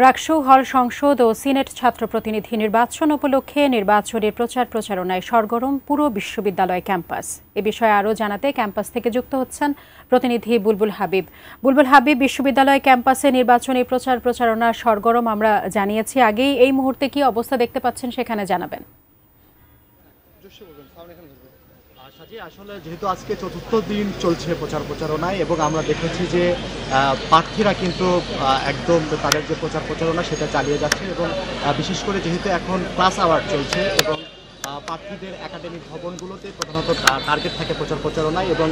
রাকসু হল সংসদ ও সিনেট ছাত্র প্রতিনিধি নির্বাচন উপলক্ষে নির্বাচনের প্রচার প্রচারণায় সরগরম পুরো বিশ্ববিদ্যালয় ক্যাম্পাস। এ বিষয়ে আরও জানাতে ক্যাম্পাস থেকে যুক্ত হচ্ছেন প্রতিনিধি বুলবুল হাবিব। বুলবুল হাবিব, বিশ্ববিদ্যালয় ক্যাম্পাসে নির্বাচনী প্রচার প্রচারণা সরগরম আমরা জানিয়েছি আগেই, এই মুহূর্তে কি অবস্থা দেখতে পাচ্ছেন সেখানে জানাবেন। আসলে যেহেতু আজকে চতুর্থ দিন চলছে প্রচার প্রচারণায় এবং আমরা দেখেছি যে প্রার্থীরা কিন্তু একদম তাদের যে প্রচার প্রচারণা সেটা চালিয়ে যাচ্ছে এবং বিশেষ করে যেহেতু এখন ক্লাস আওয়ার চলছে এবং প্রার্থীদের একাডেমিক ভবনগুলোতে প্রধানত টার্গেট থাকে প্রচার প্রচারণায় এবং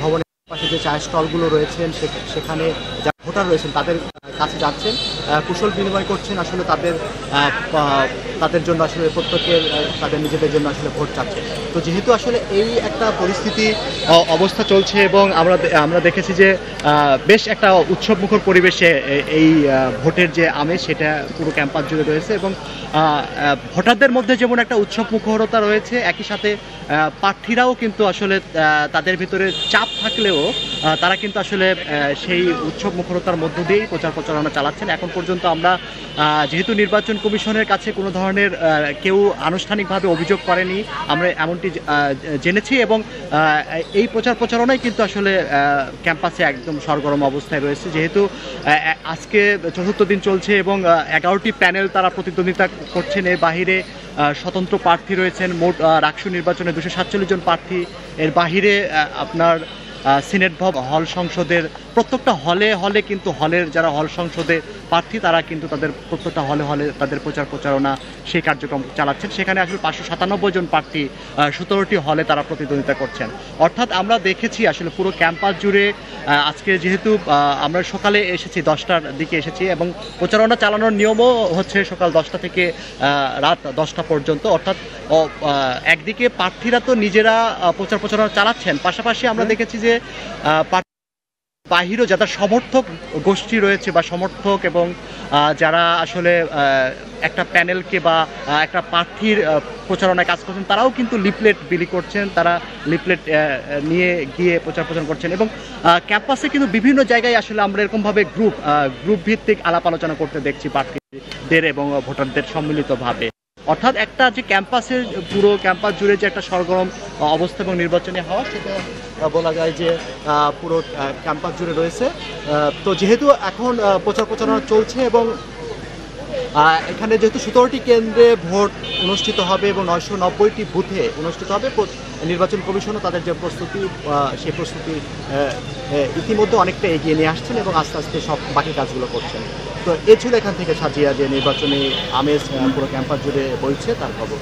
ভবনের পাশে যে চায়ের স্টলগুলো রয়েছেন সেখানে যারা ভোটার রয়েছেন তাদের কাছে যাচ্ছেন, কুশল বিনিময় করছেন, আসলে তাদের জন্য আসলে প্রত্যেকের তাদের নিজেদের জন্য আসলে ভোট চাচ্ছে। তো যেহেতু আসলে এই একটা পরিস্থিতি অবস্থা চলছে এবং আমরা দেখেছি যে বেশ একটা উৎসবমুখর পরিবেশে এই ভোটের যে আমেজ সেটা পুরো ক্যাম্পাস জুড়ে রয়েছে এবং ভোটারদের মধ্যে যেমন একটা উৎসবমুখরতা রয়েছে, একই সাথে প্রার্থীরাও কিন্তু আসলে তাদের ভিতরে চাপ থাকলেও তারা কিন্তু আসলে সেই উৎসব মুখরতার মধ্য দিয়েই প্রচার প্রচারণা চালাচ্ছেন। এখন পর্যন্ত আমরা যেহেতু নির্বাচন কমিশনের কাছে কোনো ধরনের কেউ আনুষ্ঠানিকভাবে অভিযোগ করেনি, আমরা এমনটি জেনেছি এবং এই প্রচার প্রচারণাই কিন্তু আসলে ক্যাম্পাসে একদম সরগরম অবস্থায় রয়েছে। যেহেতু আজকে চতুর্থ দিন চলছে এবং 11টি প্যানেল তারা প্রতিদ্বন্দ্বিতা করছেন, এর বাহিরে স্বতন্ত্র প্রার্থী রয়েছেন। মোট রাকসু নির্বাচনে 247 জন প্রার্থী, এর বাহিরে আপনার সিনেট হল সংসদের প্রত্যেকটা হলে হলে কিন্তু হলের যারা হল সংসদে প্রার্থী তারা কিন্তু তাদের প্রত্যেকটা হলে হলে তাদের প্রচার প্রচারণা সেই কার্যক্রম চালাচ্ছেন। সেখানে আসলে 597 জন প্রার্থী 17টি হলে তারা প্রতিদ্বন্দ্বিতা করছেন। অর্থাৎ আমরা দেখেছি আসলে পুরো ক্যাম্পাস জুড়ে আজকে যেহেতু আমরা সকালে এসেছি 10টার দিকে এসেছি এবং প্রচারণা চালানোর নিয়মও হচ্ছে সকাল 10টা থেকে রাত 10টা পর্যন্ত। অর্থাৎ একদিকে প্রার্থীরা তো নিজেরা প্রচার প্রচারণা চালাচ্ছেন, পাশাপাশি আমরা দেখেছি যে বাহিরও যারা সমর্থক গোষ্ঠী রয়েছে বা সমর্থক এবং যারা আসলে একটা প্যানেলকে বা একটা প্রার্থীর প্রচারণায় কাজ করছেন তারাও কিন্তু লিফলেট বিলি করছেন, তারা লিফলেট নিয়ে গিয়ে প্রচার প্রচার করছেন এবং ক্যাম্পাসে কিন্তু বিভিন্ন জায়গায় আসলে আমরা এরকমভাবে গ্রুপ ভিত্তিক আলাপ আলোচনা করতে দেখছি প্রার্থীদের এবং ভোটারদের সম্মিলিতভাবে। অর্থাৎ একটা যে ক্যাম্পাসের পুরো ক্যাম্পাস জুড়ে যে একটা সরগরম অবস্থা এবং নির্বাচনী হওয়া সেটা বলা যায় যে পুরো ক্যাম্পাস জুড়ে রয়েছে। তো যেহেতু এখন প্রচার প্রচারণা চলছে এবং এখানে যেহেতু 17টি কেন্দ্রে ভোট অনুষ্ঠিত হবে এবং 990টি বুথে অনুষ্ঠিত হবে, নির্বাচন কমিশনও তাদের যে প্রস্তুতি সেই প্রস্তুতি ইতিমধ্যে অনেকটা এগিয়ে নিয়ে আসছেন এবং আস্তে আস্তে সব বাকি কাজগুলো করছেন। তো এ ছিল এখান থেকে সাজিয়া যে নির্বাচনী আমেজ পুরো ক্যাম্পাস জুড়ে বইছে তার খবর।